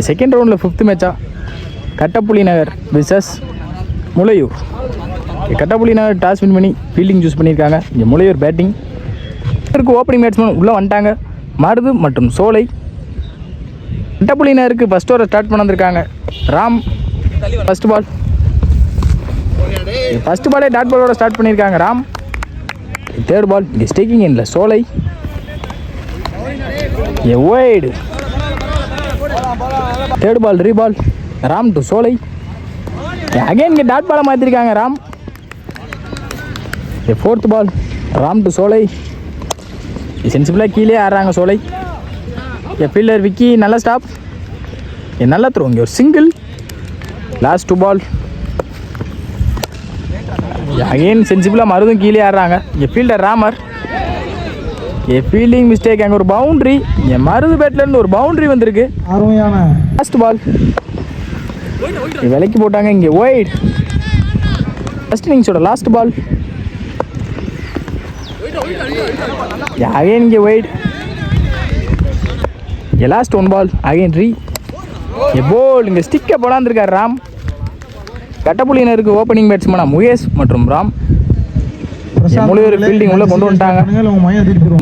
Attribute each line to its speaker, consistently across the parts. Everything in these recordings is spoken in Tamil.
Speaker 1: செகண்ட் ரவுண்டில் 5th மேட்சா கட்டப்புலி நகர் விசஸ் முளையூர். கட்டப்புலி நகர் டாஸ் வின் பண்ணி ஃபீல்டிங் சூஸ் பண்ணியிருக்காங்க. இங்கே முளையூர் பேட்டிங். இதற்கு ஓப்பனிங் பேட்ஸ்மேன் உள்ளே வந்துட்டாங்க. மருது மற்றும் சோலை. கட்டப்புலி நகருக்கு ஃபஸ்ட் ஓவரை ஸ்டார்ட் பண்ண வந்திருக்காங்க. Ram first ball. ஃபஸ்ட் பாலே டாட் பாலோட ஸ்டார்ட் பண்ணியிருக்காங்க ராம். தேர்ட் பால் இங்கே ஸ்டேக்கிங் இல்லை சோலை. ஒய்டு. தேர்ட் பால் ரீபால் ராம் டு சோலை. அகைன் இங்கே டாட் பாலை மாற்றிருக்காங்க Ram. Fourth ball Ram to Solai. சென்சிபிளாக கீழே ஆடுறாங்க சோலை. ஃபீல்டர் விக்கி நல்ல ஸ்டாப். நல்லா த்ரோ. இங்கே ஒரு சிங்கிள். Last 2 ball. அகைன் சென்சிபிளாக மருதும் கீழே ஆடுறாங்க. ஃபீல்டர் ராமர். Fielding mistake. அங்கே ஒரு பவுண்ட்ரி. மருது பேட்லேருந்து ஒரு பவுண்ட்ரி வந்திருக்கு. லாஸ்ட் பால் விலைக்கு போட்டாங்க. இங்கே ஒய்ட். ஃபர்ஸ்ட் இன்னிங்ஸோட லாஸ்ட் பால். அகைன் இங்கே wide. Last 1 ball. Again rebowl. இங்கே ஸ்டிக்கை போடாந்துருக்கார் ராம். கட்டப்புலியினருக்கு ஓப்பனிங் பேட்ஸ்மேனா முகேஷ் மற்றும் ராம். முளையூர் ஃபீல்டிங் உள்ளே கொண்டு வந்துட்டாங்க.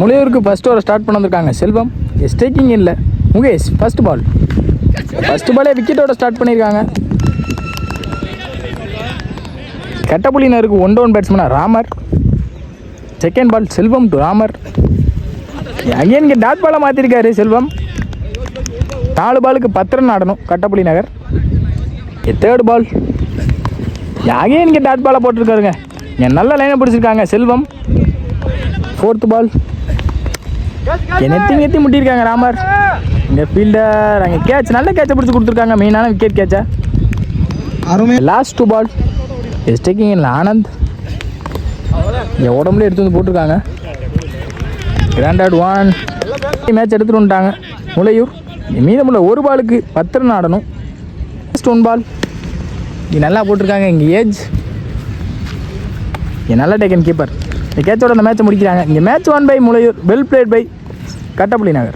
Speaker 1: முளையூருக்கு ஃபர்ஸ்ட் ஓவரை ஸ்டார்ட் பண்ண வந்திருக்காங்க செல்வம். ஸ்டேக்கிங் இல்லை முகேஷ். First ball. ஃபர்ஸ்ட் பாலே விக்கெட்டோட ஸ்டார்ட் பண்ணியிருக்காங்க. கட்டப்புலியினருக்கு 1 டவுன் பேட்ஸ்மேனா Ramar. Second ball Selvam to Ramar. Again இங்கே டாட் பாலை மாற்றிருக்காரு செல்வம். 4 பாலுக்கு 10 ரன் ஆடணும் Kattappuli Nagar. Third ball. Again இங்கே டாட் பாலை போட்டிருக்காருங்க. நல்ல லைனை பிடிச்சிருக்காங்க செல்வம். ஃபோர்த் பால். நெத்தி முட்டியிருக்காங்க ராமர். இங்கே ஃபீல்டர் அங்கே கேட்ச் நல்ல கேட்சை பிடிச்சி கொடுத்துருக்காங்க. மெயினான விக்கெட் கேட்சை. லாஸ்ட் 2 பால். ஸ்டேக்கிங் இல்லை ஆனந்த். இங்கே உடம்புல எடுத்து வந்து போட்டிருக்காங்க. கிராண்டட் 1 மேட்ச் எடுத்துகிட்டு வந்துட்டாங்க முளையூர். மீதமுள்ள 1 பாலுக்கு 10 ரன் ஆடணும். லாஸ்ட் 1 பால். இங்கே நல்லா போட்டிருக்காங்க. இங்கே ஏஜ் நல்லா டேக்கன் கீப்பர். இந்த கேட்சோட அந்த மேட்சை முடிக்கிறாங்க. இங்கே match 1 by Mulaiyur. Well played by Kattappuli Nagar.